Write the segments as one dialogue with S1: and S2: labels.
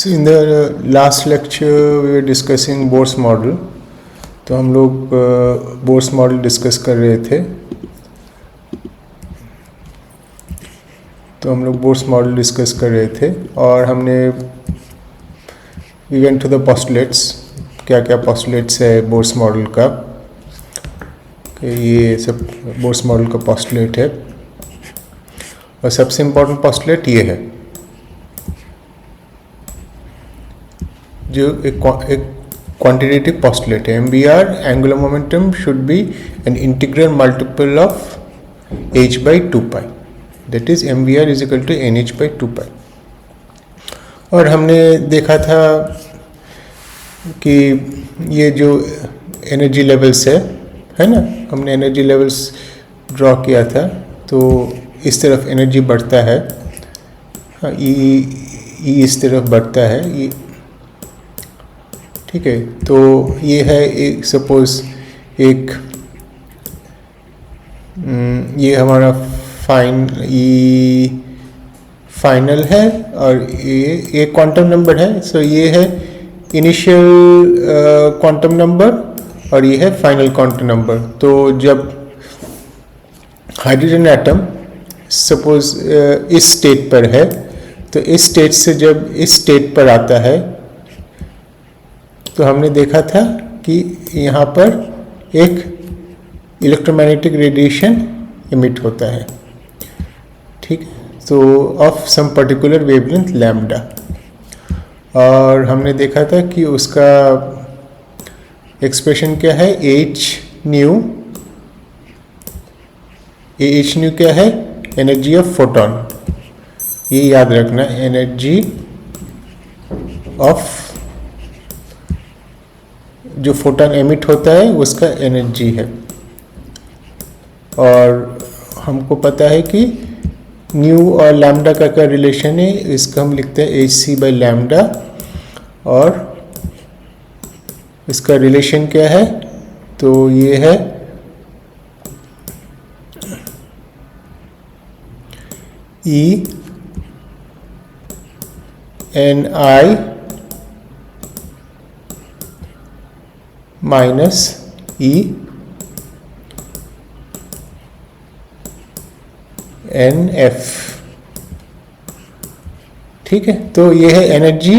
S1: So in the last lecture we were discussing Bohr's model. तो हम लोग Bohr's model discuss कर रहे थे. और हमने we went to the postulates. क्या क्या पोस्टुलेट्स है बोर्स मॉडल का. ये सब बोर्स मॉडल का पोस्टुलेट है और सबसे इम्पोर्टेंट पोस्टुलेट ये है जो एक quantitative postulate है. MBR angular momentum should be an integral multiple of h by 2 pi. That is MBR is equal to NH by 2 pi. और हमने देखा था कि ये जो एनर्जी लेवल्स है ना, हमने एनर्जी लेवल्स ड्रॉ किया था. तो इस तरफ एनर्जी बढ़ता है, हाँ, ई इस तरफ बढ़ता है, ये ठीक है. तो ये है एक सपोज एक ये हमारा फाइनल है और ये क्वांटम नंबर है. सो ये है इनिशियल क्वांटम नंबर और ये है फाइनल क्वांटम नंबर. तो जब हाइड्रोजन एटम सपोज इस स्टेट पर है, तो इस स्टेट से जब इस स्टेट पर आता है तो हमने देखा था कि यहाँ पर एक इलेक्ट्रोमैग्नेटिक रेडिएशन इमिट होता है, ठीक है. तो of some particular wavelength lambda. और हमने देखा था कि उसका एक्सप्रेशन क्या है, एच न्यू क्या है, एनर्जी ऑफ फोटोन. ये याद रखना, एनर्जी ऑफ जो फोटोन एमिट होता है उसका एनर्जी है. और हमको पता है कि न्यू और लैम्डा का क्या रिलेशन है, इसका हम लिखते हैं एच सी बाई लैम्डा. और इसका रिलेशन क्या है, तो ये है ई N I minus E N F, ठीक है. तो ये है एनर्जी,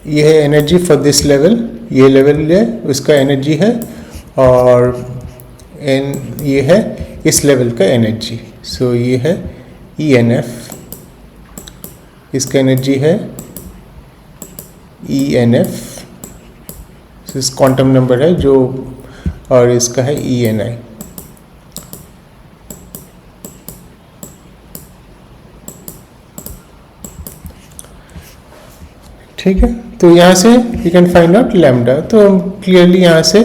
S1: ये है एनर्जी फॉर दिस लेवल, ये लेवल है उसका एनर्जी है. और ये है इस लेवल का एनर्जी. सो ये है ई एन एफ, इसका एनर्जी है ई एन एफ. इस क्वांटम नंबर है जो, और इसका है ई एन आई. ठीक है. तो यहाँ से you can find out lambda. तो क्लियरली यहाँ से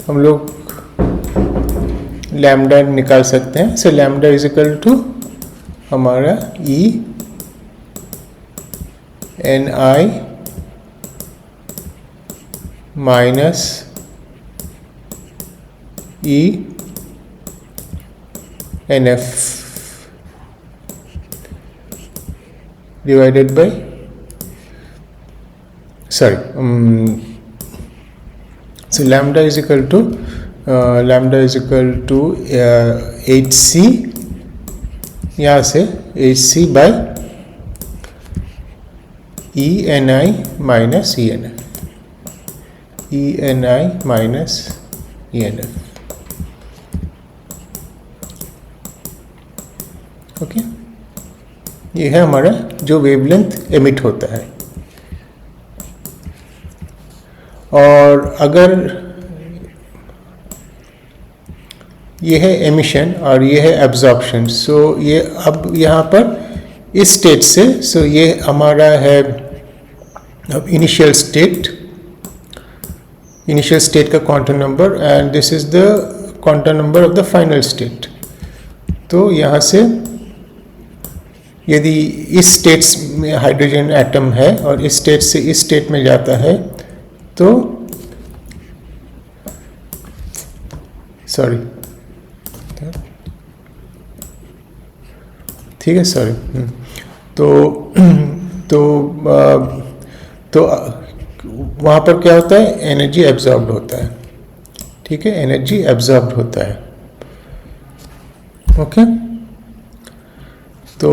S1: हम लोग लैम्डा निकाल सकते हैं. So lambda is equal to हमारा E N I minus E N F divided by so lambda is equal to hc, यहाँ से hc by e n I minus e n f, e n I minus e n f. Okay, ये है हमारा जो wavelength emit होता है. और अगर ये है एमिशन और ये है एब्जॉर्प्शन, सो ये अब यहाँ पर इस स्टेट से, सो ये हमारा है अब इनिशियल स्टेट का quantum number and this is the quantum number of the final state. तो यहाँ से यदि इस स्टेट्स में हाइड्रोजन एटम है और इस स्टेट से इस स्टेट में जाता है, तो सॉरी, ठीक है, सॉरी. तो तो वहाँ पर क्या होता है, एनर्जी एब्जॉर्ब्ड होता है, ठीक है, एनर्जी एब्जॉर्ब्ड होता है, ओके। तो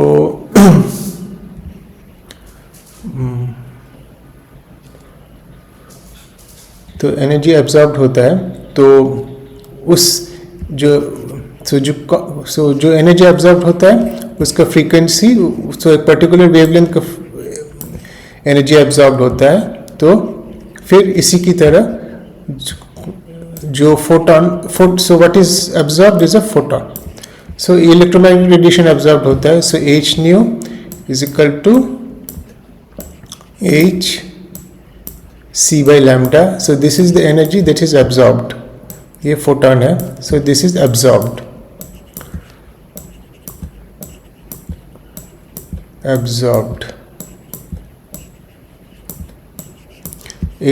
S1: एनर्जी एब्जॉर्ब्ड होता है, तो उस जो एनर्जी एब्जॉर्ब्ड होता है उसका फ्रीक्वेंसी, एक पर्टिकुलर वेवलेंथ का एनर्जी एब्जॉर्ब्ड होता है, तो फिर इसी की तरह जो photon, so what is absorbed is a photon, so electromagnetic radiation absorbed होता है, so h nu is equal to h c by lambda, so this is the energy that is absorbed, ये फोटॉन है, so this is absorbed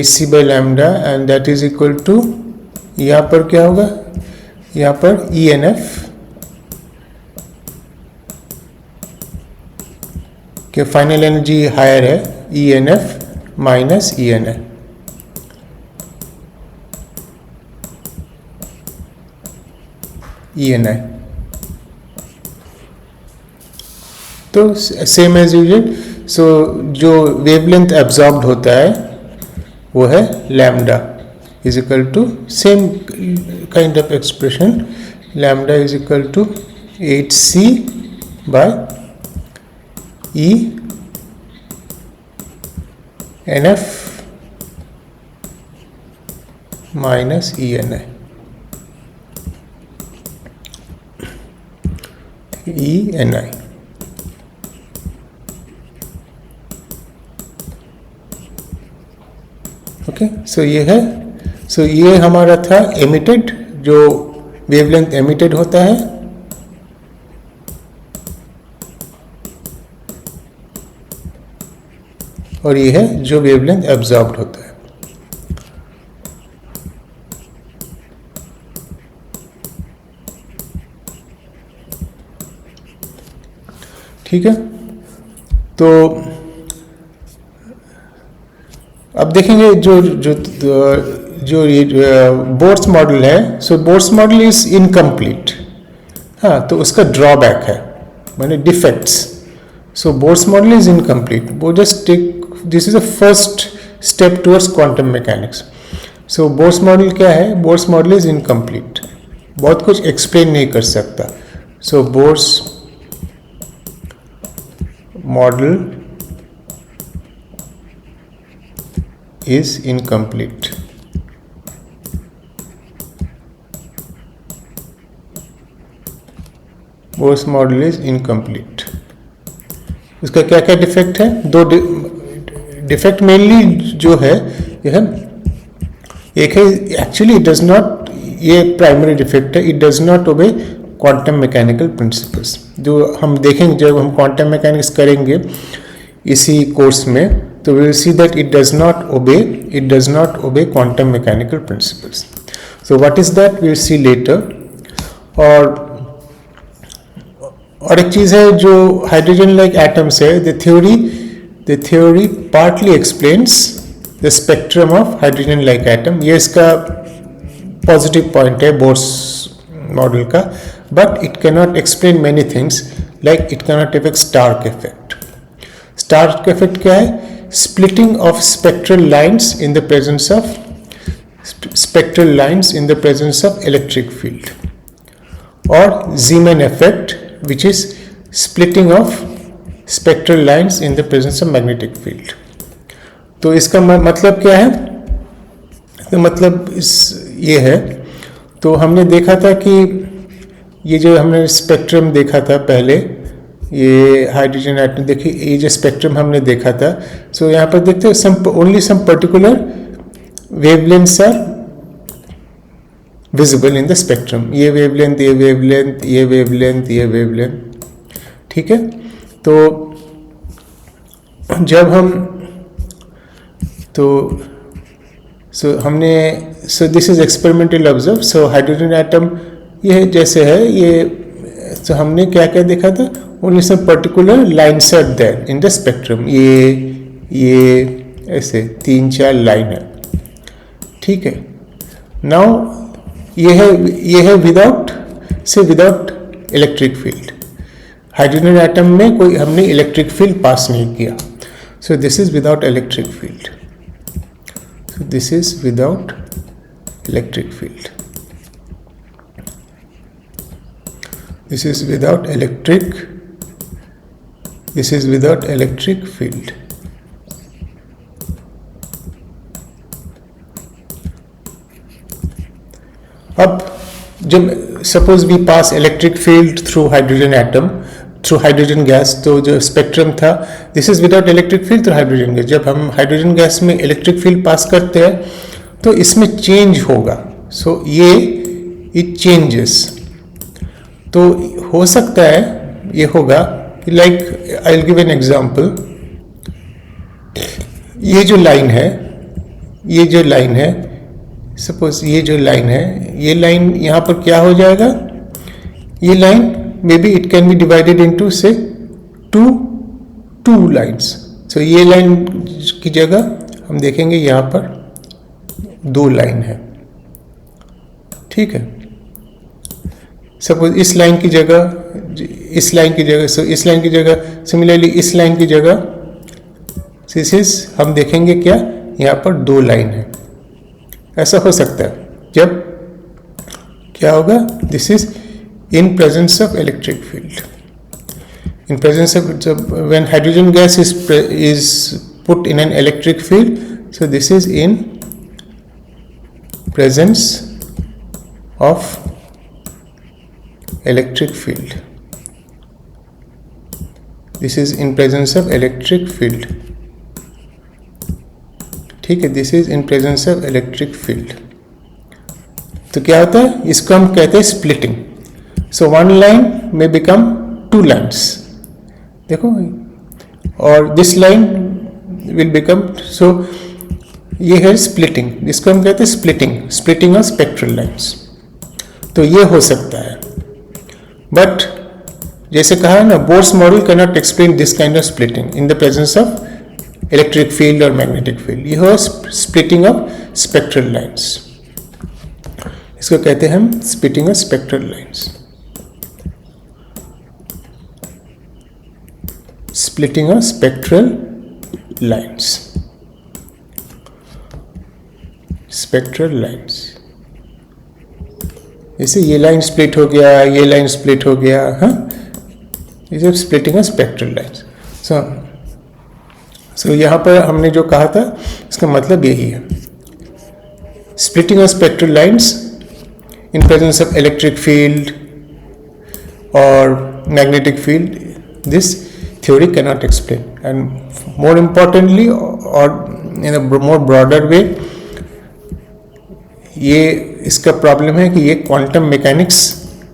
S1: hc by lambda, and that is equal to, यहाँ पर क्या होगा, यहाँ पर ENF के final energy higher है, ENF माइनस ENI, तो सेम एज यूजुअल, सो जो वेवलेंथ एब्जॉर्ब्ड होता है वो है lambda is equal to, same kind of expression, lambda is equal to 8c by E NF minus ENI, ENI, okay. So ये है, सो ये हमारा था एमिटेड, जो वेवलेंथ एमिटेड होता है, और ये है जो वेवलेंथ एब्जॉर्ब्ड होता है, ठीक है। तो अब देखेंगे जो जो जो ये बोर्स मॉडल है, so Bohr's model is incomplete, हाँ, तो उसका ड्रॉबैक है, माने defects, so Bohr's model is incomplete, वो just take, this is a first step towards quantum mechanics. So Bohr's model क्या है, बोर्स मॉडल इज इनकम्प्लीट, बहुत कुछ एक्सप्लेन नहीं कर सकता, so Bohr's model is incomplete, Bohr's model is incomplete. उसका क्या क्या डिफेक्ट है, दो डिफेक्ट मेनली जो है, यह एक है एक्चुअली इट डज नॉट, ये प्राइमरी डिफेक्ट है, it does not obey quantum mechanical principles, जो हम देखेंगे जब हम क्वांटम मैकेनिक्स करेंगे इसी कोर्स में, तो we will see that it does not obey quantum mechanical principles. So what is that, we will see later. और एक चीज है जो हाइड्रोजन लाइक एटम्स है, the theory partly explains the spectrum of hydrogen like atom, ये इसका positive point है Bohr's model का, but it cannot explain many things, like it cannot affect Stark effect. Stark effect क्या है, splitting of spectral lines in the presence of electric field, or Zeeman effect, which is splitting of spectral lines in the presence of magnetic field. तो इसका मतलब क्या है, तो मतलब ये है, तो हमने देखा था कि ये जो हमने स्पेक्ट्रम देखा था पहले, ये हाइड्रोजन एटम, देखिए ये जो स्पेक्ट्रम हमने देखा था, सो यहाँ पर देखते हैं only some particular wavelengths are visible in the spectrum, ये वेवलेंथ, ये वेवलेंथ, ये वेवलेंथ, ये वेवलेंथ, ठीक है। तो जब हम so this is experimental observe, so hydrogen atom ये जैसे है, ये तो हमने क्या क्या देखा था, only some particular lines are there in the spectrum. ये ऐसे 3-4 लाइन है, ठीक है. नाउ ये है without electric field. Hydrogen atom में कोई हमने इलेक्ट्रिक फील्ड पास नहीं किया. सो this is without electric field. So this is without electric field. This is without electric field. अब जब suppose we pass electric field through hydrogen atom, through hydrogen gas, तो जो spectrum था this is without electric field through hydrogen gas. जब हम hydrogen gas में electric field pass करते हैं तो इसमें चेंज होगा. सो ये इट चेंजेस. तो हो सकता है ये होगा like I will give an example. ये जो लाइन है सपोज ये जो लाइन है, ये लाइन यहाँ पर क्या हो जाएगा, ये line maybe it can be divided into say two lines. So ये लाइन की जगह हम देखेंगे यहाँ पर 2 लाइन है, ठीक है. सपोज इस लाइन की जगह सो इस लाइन की जगह सिमिलरली इस लाइन की जगह हम देखेंगे क्या यहाँ पर 2 लाइन है. ऐसा हो सकता है. जब क्या होगा, this is in presence of electric field. In presence of when hydrogen gas is put in an electric field, so this is in presence of electric field. This is in presence of electric field. ठीक है, this is in presence of electric field. तो क्या होता है, इसको हम कहते हैं splitting. So one line may become 2 lines. देखो, और this line will become, so ये है splitting, जिसको हम कहते हैं splitting of spectral lines. तो ये हो सकता है. But जैसे कहा ना, Bohr's model cannot explain this kind of splitting in the presence of electric field or magnetic field. ये हो splitting of spectral lines. इसको कहते हैं हम splitting of spectral lines. Splitting of spectral lines. जैसे ये लाइन स्प्लिट हो गया, ये लाइन स्प्लिट हो गया, हाँ, इसे स्प्लिटिंग ऑफ स्पेक्ट्रल लाइन्स. सो यहाँ पर हमने जो कहा था इसका मतलब यही है. Splitting of spectral lines in presence of electric field और magnetic field, this theory cannot explain. And more importantly, or in a more broader way, ये इसका प्रॉब्लम है कि ये क्वांटम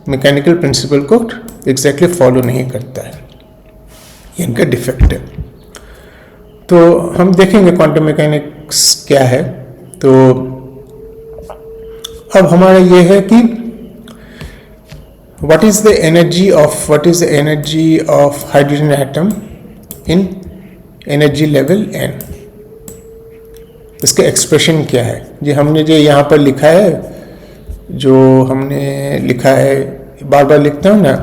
S1: मैकेनिकल प्रिंसिपल को एग्जैक्टली फॉलो नहीं करता है. ये इनका डिफेक्ट है. तो हम देखेंगे क्वांटम मैकेनिक्स क्या है. तो अब हमारा ये है कि what is the energy of hydrogen atom in energy level n. इसका एक्सप्रेशन क्या है, जी हमने जो यहाँ पर लिखा है, जो हमने लिखा है, बार बार लिखता हूँ ना,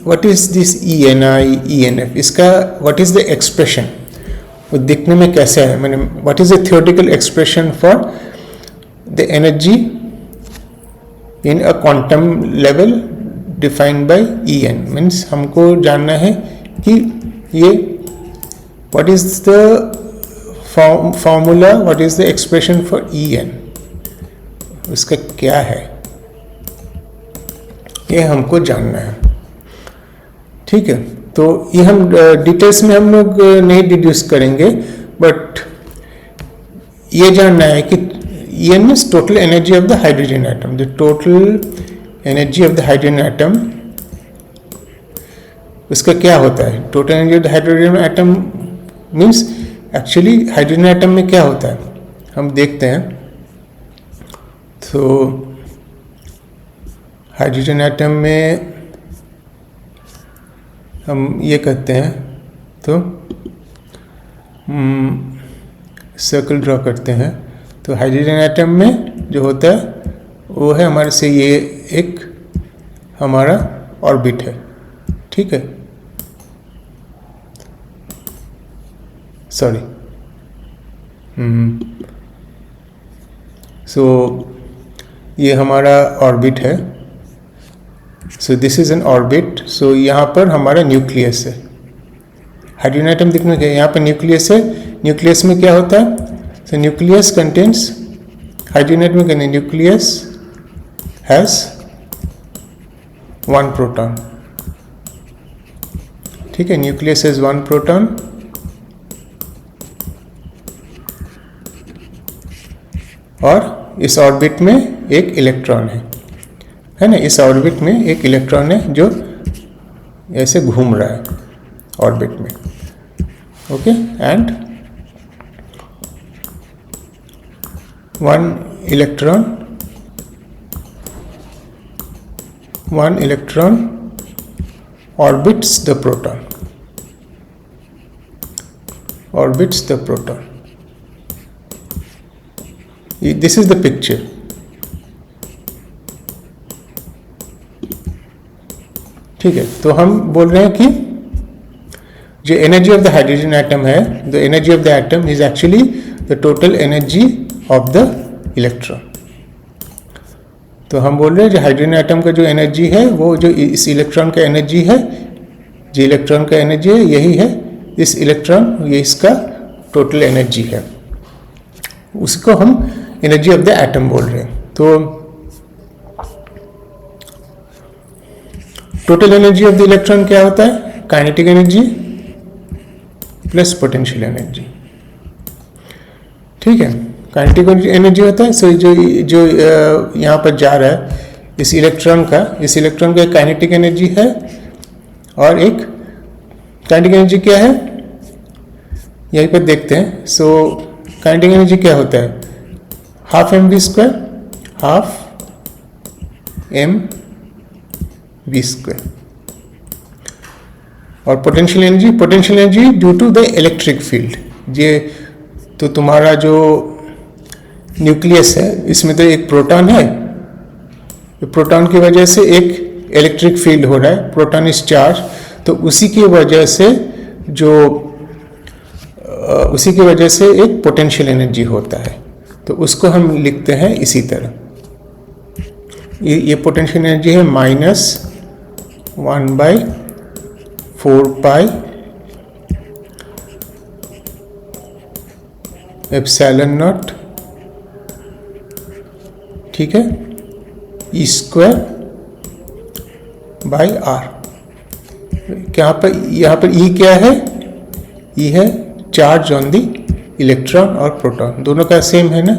S1: what is this ENI ENF, इसका what is the expression, वो दिखने में कैसे है, मैंने what is the theoretical expression for the energy in a quantum level defined by En. means हमको जानना है कि ये what is the formula, what is the expression for En, उसका क्या है, ये हमको जानना है. ठीक है, तो ये हम डिटेल्स में हम लोग नहीं डिड्यूस करेंगे, बट ये जानना है कि En is total energy of the hydrogen atom. The total energy of the hydrogen atom, उसका क्या होता है. Total energy of the hydrogen atom means actually hydrogen atom में क्या होता है हम देखते हैं. तो हाइड्रोजन एटम में हम ये करते हैं तो सर्कल ड्रॉ करते हैं। तो हाइड्रोजन एटम में जो होता है वो है हमारे से ये एक हमारा ऑर्बिट है, ठीक है, सॉरी, सो ये हमारा ऑर्बिट है। So this is an orbit. So यहाँ पर हमारा न्यूक्लियस है। हाइड्रोजन एटम दिखने के यहाँ पर न्यूक्लियस है। न्यूक्लियस में क्या होता है? सो न्यूक्लियस कंटेन्स, हाइड्रोजन एटम में कहते हैं न्यूक्लियस हैज 1 प्रोटॉन, ठीक है, न्यूक्लियस हैज 1 प्रोटॉन और इस ऑर्बिट में एक इलेक्ट्रॉन है ना, इस ऑर्बिट में एक इलेक्ट्रॉन है जो ऐसे घूम रहा है ऑर्बिट में, okay, and 1 electron orbits the proton. This is the picture. ठीक है, तो हम बोल रहे हैं कि जो energy of the hydrogen atom है, the energy of the atom is actually the total energy of the electron. तो हम बोल रहे हैं जो हाइड्रोजन एटम का जो एनर्जी है वो जो इस इलेक्ट्रॉन का एनर्जी है, जो इलेक्ट्रॉन का एनर्जी है यही है इस इलेक्ट्रॉन, ये इसका टोटल एनर्जी है, उसको हम एनर्जी ऑफ द एटम बोल रहे हैं। तो total energy of the electron क्या होता है? Kinetic energy plus potential energy, ठीक है, काइनेटिक एनर्जी होता है। सो जो यहाँ पर जा रहा है इस इलेक्ट्रॉन का एक काइनेटिक एनर्जी है और एक काइनेटिक एनर्जी क्या है यहीं पर देखते हैं। सो काइनेटिक एनर्जी क्या होता है? Half mv², half mv²। और potential energy due to the electric field. ये तो तुम्हारा जो न्यूक्लियस है इसमें तो एक प्रोटॉन है, प्रोटॉन की वजह से एक इलेक्ट्रिक फील्ड हो रहा है, प्रोटॉन इज चार्ज, तो उसी की वजह से एक पोटेंशियल एनर्जी होता है। तो उसको हम लिखते हैं इसी तरह, ये पोटेंशियल एनर्जी है -1/4π ε0, ठीक है, E²/r। यहाँ पर E क्या है? E है चार्ज ऑन द इलेक्ट्रॉन और प्रोटॉन, दोनों का सेम है ना,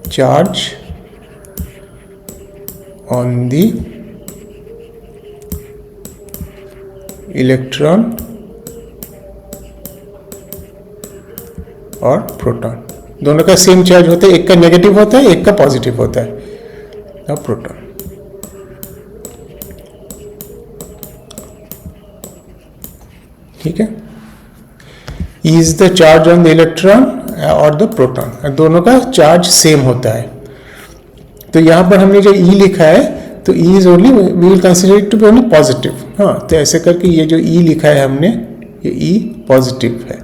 S1: चार्ज ऑन द इलेक्ट्रॉन और प्रोटॉन, दोनों का सेम चार्ज होता है, एक का नेगेटिव होता है एक का पॉजिटिव होता है। अब प्रोटॉन, ठीक है, is the charge on the electron और द प्रोटॉन, दोनों का चार्ज सेम होता है। तो यहां पर हमने जो ई लिखा है तो E is only, we will consider it to be only positive. हाँ, तो ऐसे करके ये जो ई लिखा है हमने, ये ई पॉजिटिव है,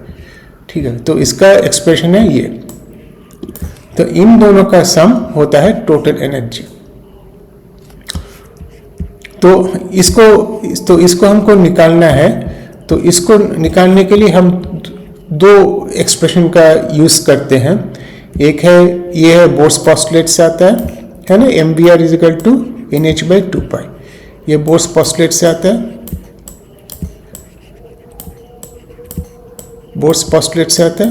S1: ठीक है, तो इसका एक्सप्रेशन है ये। तो इन दोनों का सम होता है टोटल एनर्जी। तो इसको हमको निकालना है, तो इसको निकालने के लिए हम दो एक्सप्रेशन का यूज करते हैं। एक है, ये है बोर्स पॉस्टुलेट से आता है ना, mvr = nh/2π, ये बोर्स पॉस्टुलेट से आता है, बोर्स पॉस्टुलेट से आता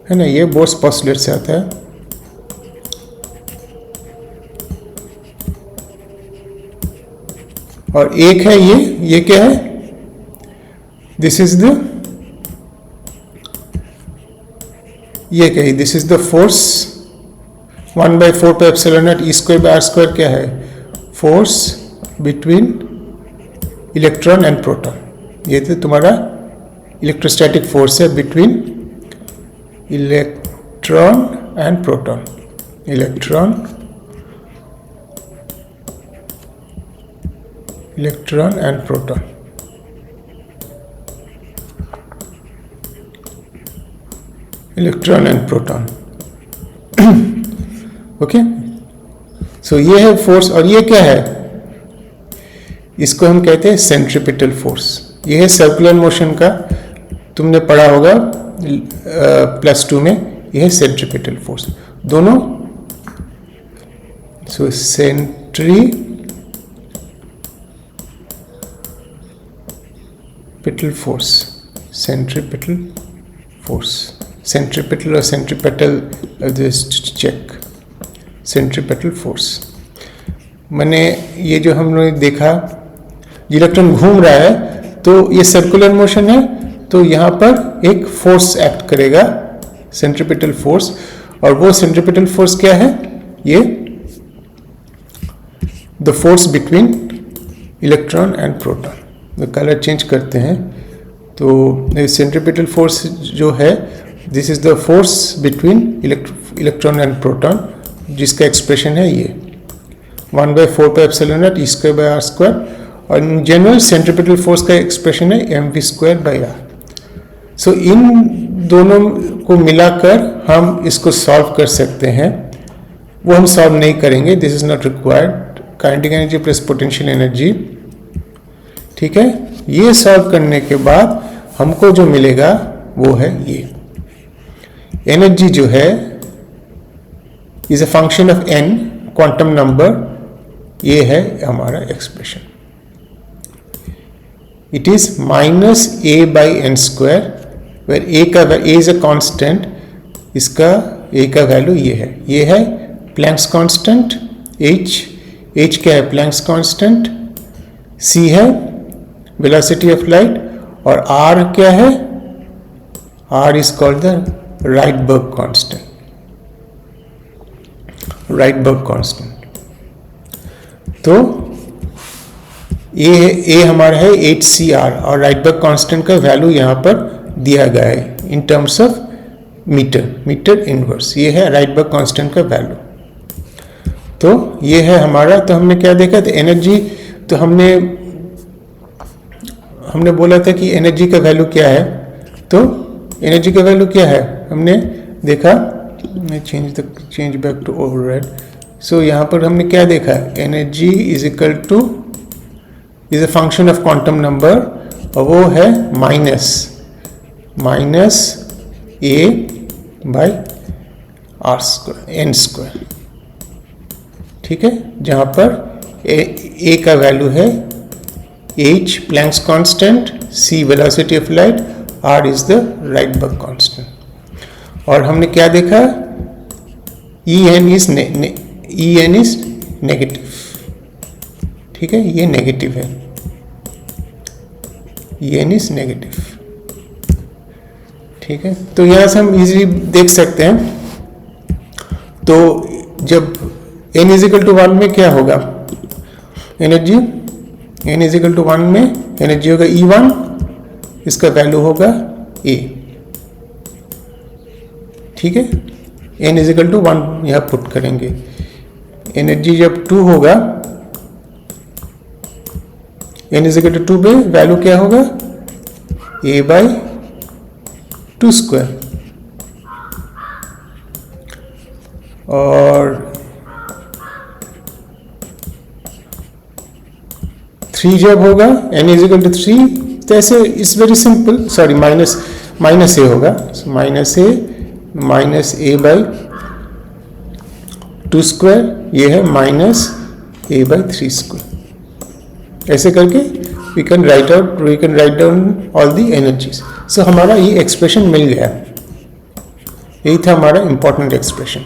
S1: है ना, ये बोर्स पॉस्टुलेट से आता है। और एक है ये क्या है? दिस इज द, ये क्या है? This is the force 1/4πε0 E²/r² क्या है? Force between electron and proton, ये तो तुम्हारा इलेक्ट्रोस्टैटिक फोर्स है between electron and proton, electron and proton. Electron and proton, okay. So ये है फोर्स, और ये क्या है, इसको हम कहते हैं सेंट्रीपिटल फोर्स। ये है सर्कुलर मोशन का, तुमने पढ़ा होगा +2 में, ये है सेंट्रीपिटल फोर्स दोनों। So centripetal force, centripetal force, centripetal और centripetal, just check, centripetal force मैंने ये जो हमने देखा, इलेक्ट्रॉन घूम रहा है तो ये सर्कुलर मोशन है, तो यहाँ पर एक फोर्स एक्ट करेगा, सेंट्रीपिटल फोर्स। और वो सेंट्रीपिटल फोर्स क्या है, ये the force between electron and proton. The colour change करते हैं, तो सेंट्रीपिटल फोर्स जो है, this is the force between electron and proton, जिसका एक्सप्रेशन है ये 1/4πε0 E²/r²। और इन जनरल सेंट्रीपिटल फोर्स का एक्सप्रेशन है mv²/r। सो इन दोनों को मिलाकर हम इसको सॉल्व कर सकते हैं, वो हम सॉल्व नहीं करेंगे, this is not required. Kinetic energy plus potential energy, ठीक है। ये सॉल्व करने के बाद हमको जो मिलेगा वो है ये एनर्जी जो है is a function of n, quantum number, ये है हमारा expression. It is -a/n², where a is a constant, इसका a का वैल्यू ये है प्लैंक्स कांस्टेंट, h क्या है, प्लैंक्स कांस्टेंट, c है वेलोसिटी ऑफ लाइट, और r क्या है, r is called the Rydberg constant, Rydberg constant. तो ए हमारा है 8cr, और राइटबर्ग कांस्टेंट का वैल्यू यहाँ पर दिया गया है in terms of metre inverse, ये है राइटबर्ग कांस्टेंट का वैल्यू। तो ये है हमारा, तो हमने क्या देखा, तो एनर्जी, तो हमने बोला था कि एनर्जी का वैल्यू क्या है, तो एनर्जी का वैल्यू क्या है हमने देखा, चेंज बैक टू ओवरराइड। सो यहाँ पर हमने क्या देखा, energy is equal two is a function of quantum number, और वो है -a/r²n², ठीक है। जहाँ पर a का वैल्यू है h planks constant, c velocity of light, r is the Rydberg constant. और हमने क्या देखा, En इज नेगेटिव, ठीक है, ये नेगेटिव है, En इज नेगेटिव, ठीक है। तो यहां से हम इजीली देख सकते हैं, तो जब n इज इक्वल टू 1 में क्या होगा energy, n is equal to 1 में एनर्जी होगा E1, इसका वैल्यू होगा a, ठीक है। n इज इक्वल टू 1 यहाँ पुट करेंगे, एनर्जी जब 2 होगा, n इज इक्वल टू 2 पे वैल्यू क्या होगा, a/2², और 3 जब होगा, n इज इक्वल टू 3, तो ऐसे it's very simple, sorry minus a होगा, -a/2², ये है -a/3²। ऐसे करके we can write down all the energies. So हमारा ये एक्सप्रेशन मिल गया, यही था हमारा इंपॉर्टेंट एक्सप्रेशन।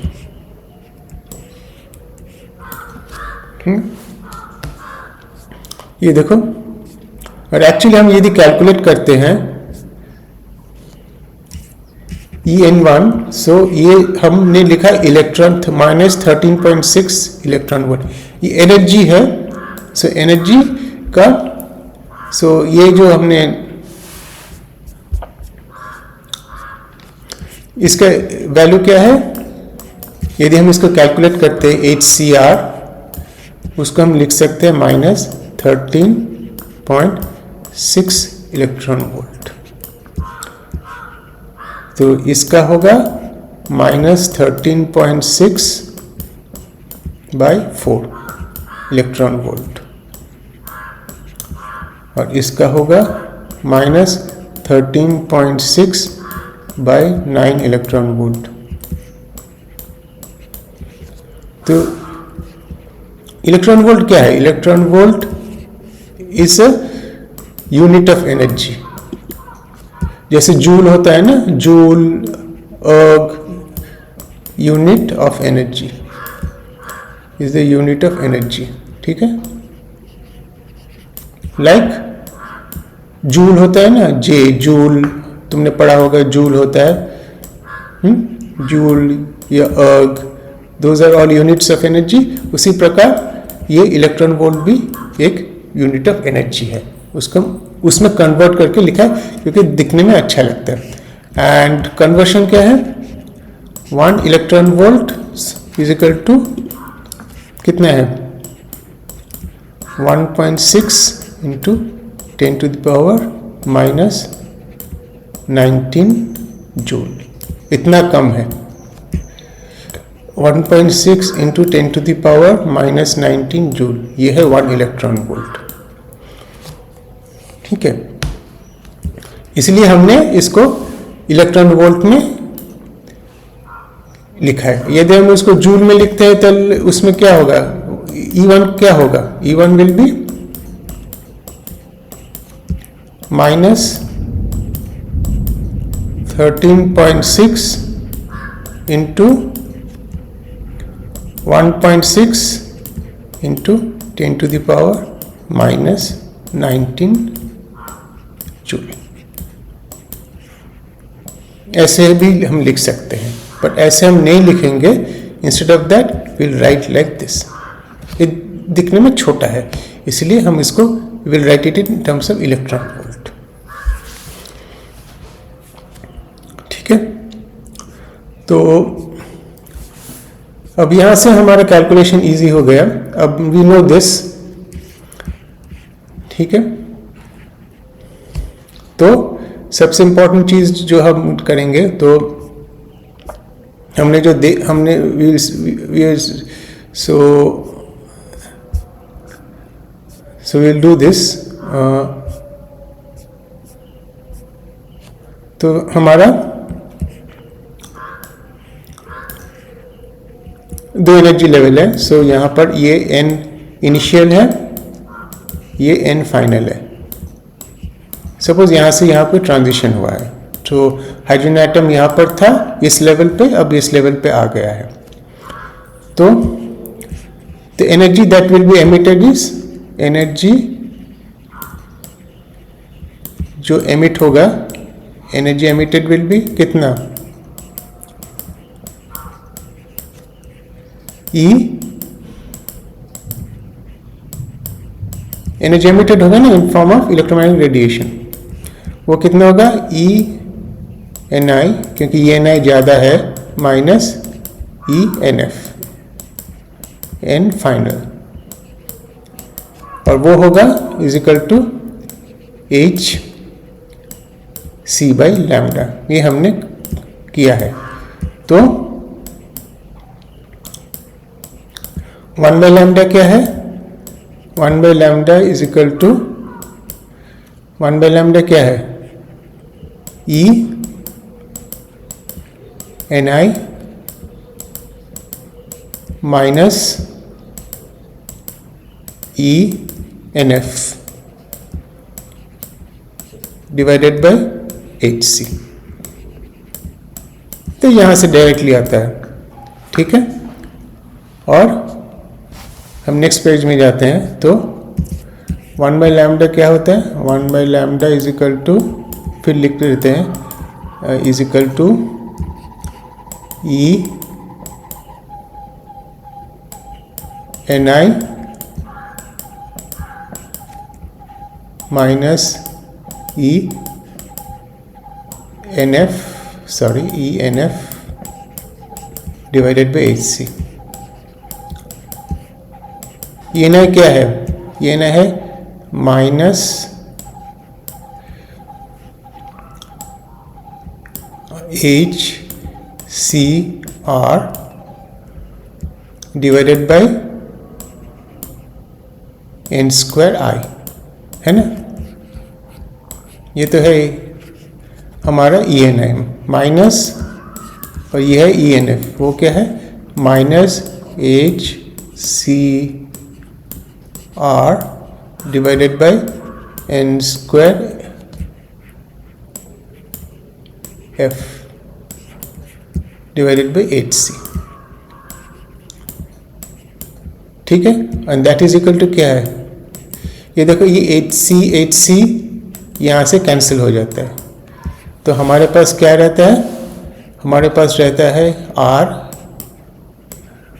S1: ये देखो, और एक्चुअली हम यदि कैलकुलेट करते हैं En1, सो ये हमने लिखा इलेक्ट्रॉन -13.6 इलेक्ट्रॉन वोल्ट, ये एनर्जी है। सो एनर्जी का सो ये जो हमने इसका वैल्यू क्या है, यदि हम इसको कैलकुलेट करते हैं HCr, उसको हम लिख सकते हैं -13.6 इलेक्ट्रॉन वोल्ट। तो इसका होगा -13.6 by 4 इलेक्ट्रॉन वोल्ट, और इसका होगा -13.6 by 9 इलेक्ट्रॉन वोल्ट। तो इलेक्ट्रॉन वोल्ट क्या है? Electron volt is a unit of energy. जैसे जूल होता है ना, जूल, अर्ग, unit of energy is the unit of energy. ठीक है, लाइक जूल होता है ना, जे, जूल, तुमने पढ़ा होगा, जूल होता है, जूल या erg, those are all units of energy. उसी प्रकार ये इलेक्ट्रॉन वोल्ट भी एक यूनिट ऑफ एनर्जी है, उसको उसमें कन्वर्ट करके लिखा है क्योंकि दिखने में अच्छा लगता है। एंड कन्वर्शन क्या है? 1 electron volt is equal to कितना है? 1.6 इंटू 10⁻⁻19 जूल। इतना कम है, 1.6 इंटू 10⁻⁻19 जूल, ये है 1 इलेक्ट्रॉन वोल्ट। ठीक है, इसलिए हमने इसको इलेक्ट्रॉन वोल्ट में लिखा है। यदि हम इसको जूल में लिखते हैं तो उसमें क्या होगा? E1 क्या होगा? E1 will be -13.6 into 1.6 into 10⁻⁻19 joule. ऐसे भी हम लिख सकते हैं, बट ऐसे हम नहीं लिखेंगे। Instead of that will write like this. ये दिखने में छोटा है, इसलिए हम इसको will write it in terms of electron volt. ठीक है, तो अब यहां से हमारा कैलकुलेशन इजी हो गया। अब वी नो दिस। ठीक है, तो सबसे इंपॉर्टेंट चीज जो हम करेंगे, तो हमने जो हमने so we'll do this। तो हमारा दो एनर्जी लेवल है। सो यहां पर ये n इनिशियल है, ये n फाइनल है। सपोज यहां से यहां पे ट्रांजिशन हुआ है, तो हाइड्रोजन एटम यहां पर था इस लेवल पे, अब इस लेवल पे आ गया है। तो the energy that will be emitted is, energy जो एमिट होगा, एनर्जी एमिटेड विल बी कितना? E, एनर्जी एमिटेड होगा ना in form of electromagnetic radiation, वो कितना होगा? E Ni, क्योंकि ये Ni ज्यादा है, minus E NF, N final, और वो होगा is equal to H C by lambda. ये हमने किया है। तो 1 बाई लैम्डा क्या है? 1 by lambda is equal to, 1 by lambda क्या है? E Ni minus E NF divided by HC। तो यहां से डायरेक्टली आता है। ठीक है, और हम नेक्स्ट पेज में जाते हैं। तो 1 बाई लैम्डा क्या होता है? 1 by lambda is equal to, फिर लिख देते हैं, is equal to E Ni minus ENF divided by HC. ENI क्या है? ENI है minus HCR divided by N square I, है ना? ये तो है हमारा ENI माइनस, और ये है ENF, वो क्या है? Minus HCR divided by N square F divided by HC, ठीक है? And that is equal to क्या है? ये देखो, ये HC यहाँ से कैंसिल हो जाता है, तो हमारे पास क्या रहता है? हमारे पास रहता है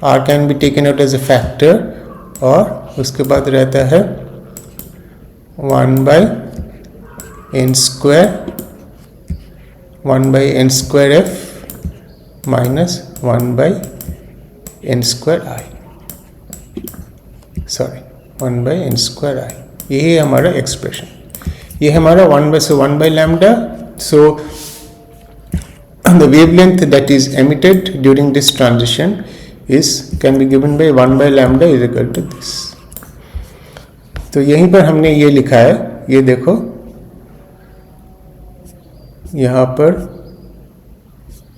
S1: R can be taken out as a factor, और उसके बाद रहता है 1/n square F minus 1/n square I, 1/n square I. यही है हमारा एक्सप्रेशन. ये हमारा 1 by lambda. So the wavelength that is emitted during this transition can be given by 1 by lambda is equal to this. तो यहीं पर हमने ये लिखा है, ये देखो यहाँ पर,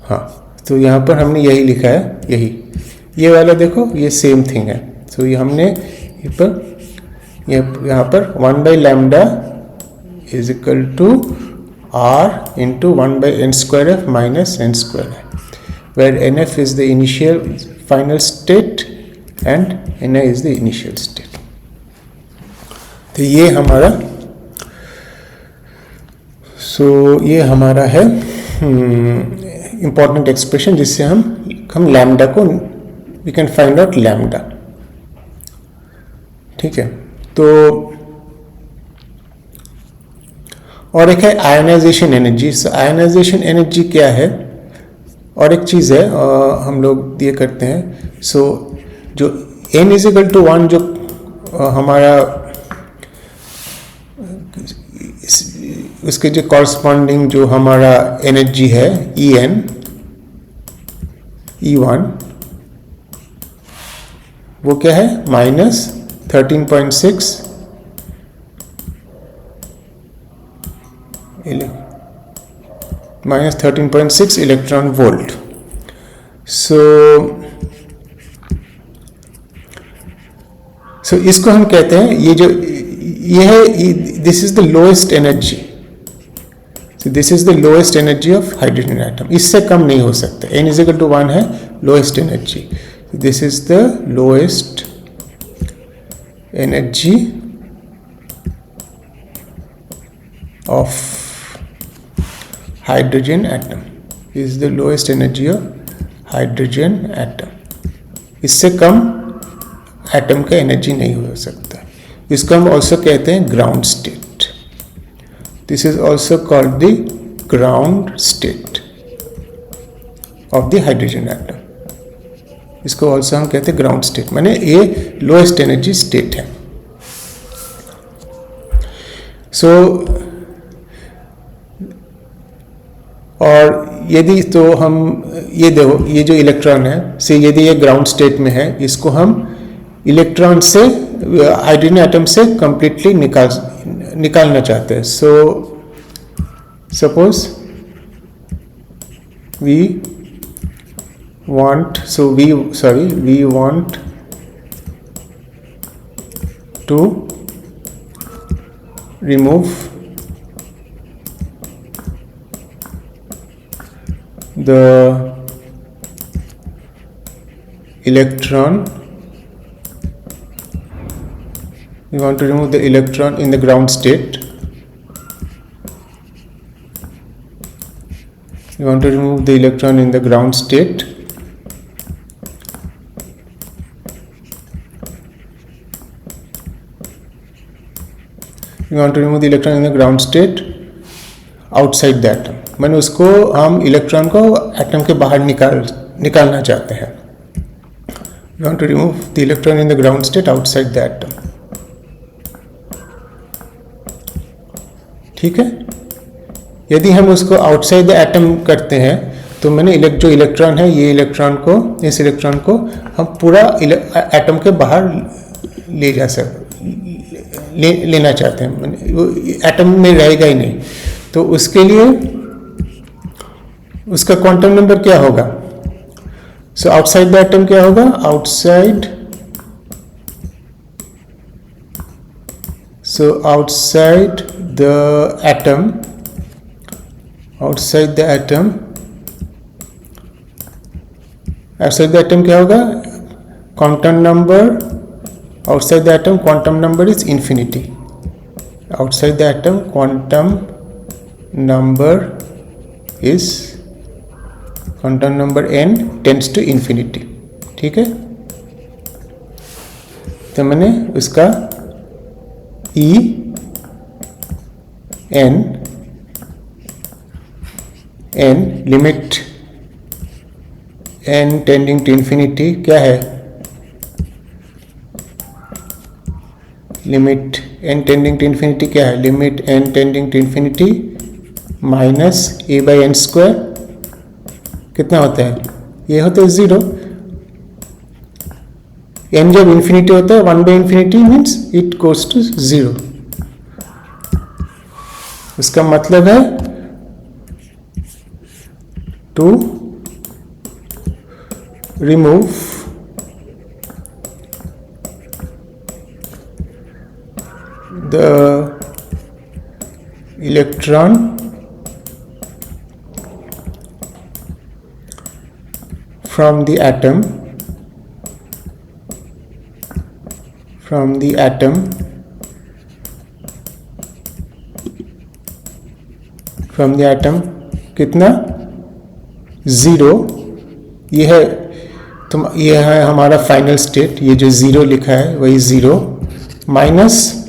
S1: हाँ, तो यहाँ पर हमने यही लिखा है, यही ये वाला देखो, ये सेम थिंग है. तो ये हमने यहाँ पर 1 by lambda is equal to R into 1 by n square F minus n square I, where NF is the initial final state and NI is the initial state. तो ये हमारा, ये हमारा है important expression, जिससे हम लैम्डा को, we can find out lambda, ठीक है? तो और एक है आयोनाइजेशन एनर्जी. आयोनाइजेशन एनर्जी क्या है? और एक चीज़ है, हम लोग ये करते हैं, जो n इज इक्वल टू 1, जो हमारा उसके जो कॉरस्पॉन्डिंग जो हमारा एनर्जी है E1, वो क्या है? Minus 13.6 electron volt. सो इसको हम कहते हैं, ये है, this is the lowest energy. This is the lowest energy of hydrogen atom. इससे कम नहीं हो सकता. n इज इक्वल टू 1 है lowest energy. This is the lowest energy of hydrogen atom. Is the lowest energy of hydrogen atom. इससे कम atom का energy नहीं हो सकता. इसको हम ऑल्सो कहते हैं ground state. This is also called the ground state of the hydrogen atom. इसको ऑल्सो हम कहते हैं ग्राउंड स्टेट, माने ये लोएस्ट एनर्जी स्टेट है. और यदि तो हम ये देखो, ये जो इलेक्ट्रॉन है, यदि ये ग्राउंड स्टेट में है, इसको हम इलेक्ट्रॉन से, हाइड्रोजन एटम से कंप्लीटली निकालना चाहते हैं. Suppose we want to remove the electron. We want to remove the electron in the ground state. We want to remove the electron in the ground state. We we want to remove the electron in the ground state outside the atom, मैंने उसको हम electron को atom के बाहर निकालना चाहते हैं. We want to remove the electron in the ground state outside the atom. ठीक है. यदि हम उसको आउटसाइड द एटम करते हैं तो मैंने जो इलेक्ट्रॉन है, ये इलेक्ट्रॉन को, इस इलेक्ट्रॉन को हम पूरा एटम के बाहर ले जा लेना चाहते हैं, वो एटम में रहेगा ही नहीं. तो उसके लिए उसका क्वांटम नंबर क्या होगा? सो आउटसाइड द एटम क्या होगा? Outside the atom, outside the atom क्या होगा? Quantum number outside the atom, quantum number is infinity. Outside the atom quantum number n tends to infinity. ठीक है. तो मैंने उसका E n limit n tending to infinity क्या है? Limit n tending to infinity क्या है? Limit n tending to infinity minus a by n square कितना होता है? ये होता है 0. n जब इंफिनिटी होता है 1 by infinity means it goes to 0. उसका मतलब है to remove the electron from the atom कितना? 0. ये है, तो ये है हमारा फाइनल स्टेट. ये जो 0 लिखा है वही 0 माइनस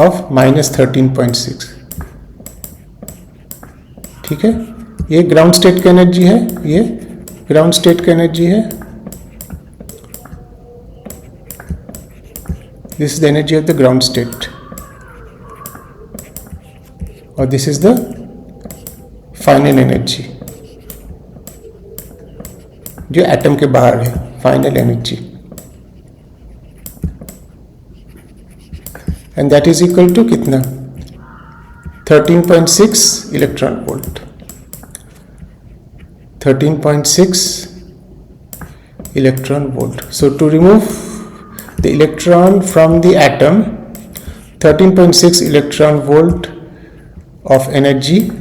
S1: ऑफ -13.6. ठीक है. ये ग्राउंड स्टेट का एनर्जी है, ये ग्राउंड स्टेट का एनर्जी है. This is the energy of the ground state और this is the final energy जो एटम के बाहर है, final energy. And that is equal to कितना? 13.6 electron volt. 13.6 electron volt. So to remove the electron from the atom, 13.6 electron volt of energy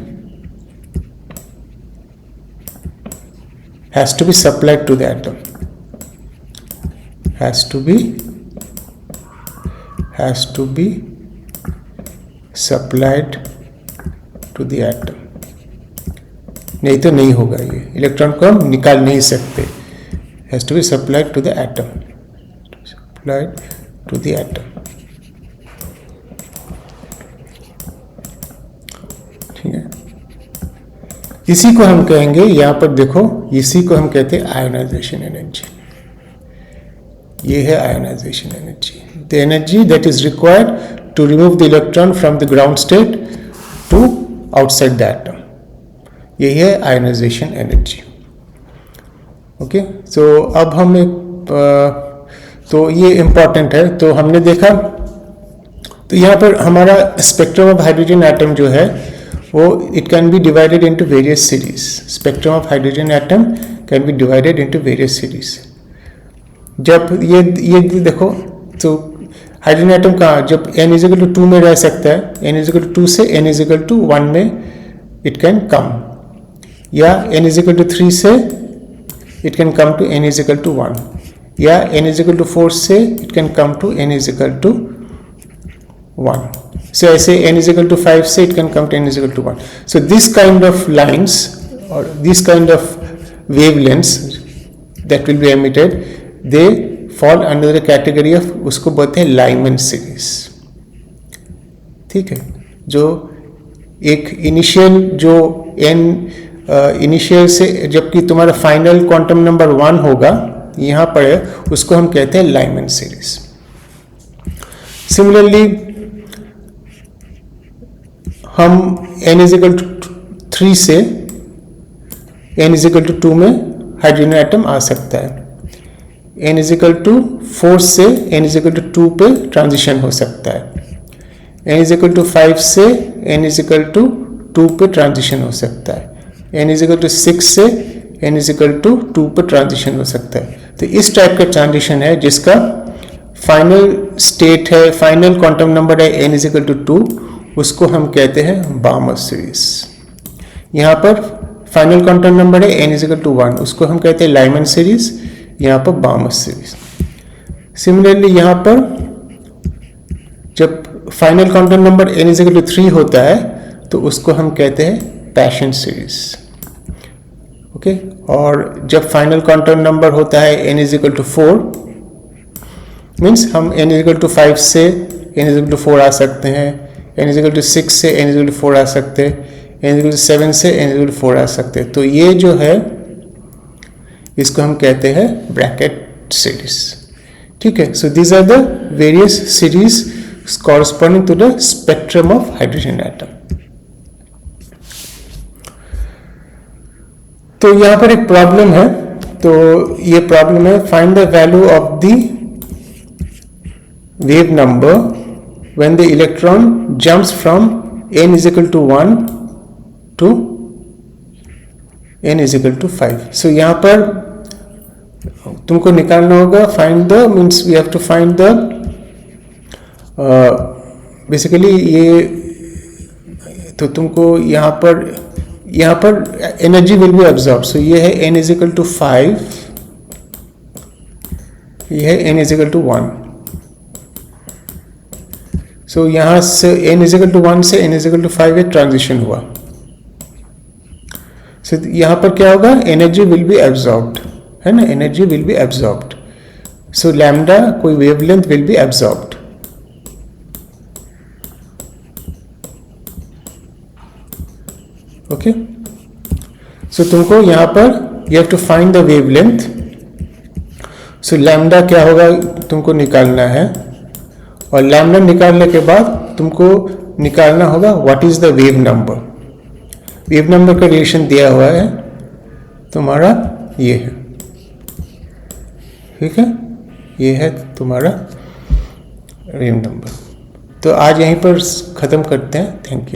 S1: has to be supplied to the atom. Has to be supplied to the atom. नहीं तो नहीं होगा. ये electron को हम निकाल नहीं सकते. Has to be supplied to the atom. ठीक है. इसी को हम कहेंगे, यहां पर देखो, इसी को हम कहते हैं आयोनाइजेशन एनर्जी. ये है ionization energy, the energy that is required to remove the electron from the ground state to outside the atom. यही है आयोनाइजेशन एनर्जी. ओके. सो अब हम तो ये इम्पॉर्टेंट है. तो हमने देखा, तो यहाँ पर हमारा स्पेक्ट्रम ऑफ हाइड्रोजन एटम जो है वो it can be divided into various series. Spectrum of hydrogen atom can be divided into various series. जब ये देखो, तो हाइड्रोजन एटम कहाँ, जब n=2 में रह सकता है, n=2 से n=1 में इट कैन कम, या n=3 से it can come to n=1, या n=4 से it can come to n=1. So ऐसे n=5 से it can come to n=1. So this kind of lines or this kind of wavelengths that will be emitted, they fall under the category of, उसको बोलते हैं Lyman series. ठीक है, जो एक initial जो n इनिशियल से जबकि तुम्हारा फाइनल क्वांटम नंबर 1 होगा यहाँ पर है, उसको हम कहते हैं लाइमन सीरीज। सिमिलरली हम n इजिकल टू 3 से n इजिकल टू 2 में हाइड्रोजन एटम आ सकता है। n इजिकल टू 4 से n इजिकल टू 2 पे ट्रांजिशन हो सकता है। n इजिकल टू 5 से n इजिकल टू 2 पे ट्रांजिशन हो सकता है। n इजिकल टू 6 से n इजिकल टू 2 पे ट्रांजिशन हो सकता है। तो इस टाइप का ट्रांजिशन है जिसका फाइनल स्टेट है, फाइनल क्वांटम नंबर है n इजिकल टू 2, उसको हम कहते हैं बार्मर सीरीज। यहाँ पर फाइनल क्वांटम नंबर है n इजिकल टू 1, उसको हम कहते हैं लाइमन सीरीज, यहाँ पर बार्मर सीरीज। सिमिलरली यहाँ पर जब final quantum number n is equal to 3 होता है तो उसको हम कहते हैं पैशन सीरीज। ओके, और जब फाइनल क्वांटम नंबर होता है n इजिकल टू 4, मीन्स हम n इजिकल टू 5 से n इजिकल टू 4 आ सकते हैं, n इजिकल टू 6 से n इजिकल टू 4 आ सकते हैं, n इजिकल टू 7 से n इजिकल टू 4 आ सकते हैं। तो ये जो है इसको हम कहते हैं ब्रैकेट सीरीज। ठीक है, so these are the various series corresponding to the spectrum of hydrogen atom। तो यहां पर एक प्रॉब्लम है, तो ये प्रॉब्लम है find the value of the wave number when the electron jumps from n is equal to 1 to n is equal to 5। So यहां पर तुमको निकालना होगा find the, means we have to find the basically ये, तो तुमको यहाँ पर energy will be absorb. So ये है n इजिकल टू 5, ये है n इजिकल टू 1। सो यहाँ से n इजिकल टू 1 से n इजिकल टू 5 एक ट्रांजिशन हुआ। सो यहाँ पर क्या होगा, एनर्जी विल बी एब्जॉर्ब्ड, है ना, energy will be absorbed. So lambda कोई wavelength will be absorbed. Okay, so तुमको यहाँ पर you have to find the wavelength. So lambda क्या होगा तुमको निकालना है, और लैम्डा निकालने के बाद तुमको निकालना होगा what is the wave number. Wave number का रिलेशन दिया हुआ है तुम्हारा, ये है, ठीक है, ये है तुम्हारा वेव नंबर। तो आज यहीं पर ख़त्म करते हैं। Thank you.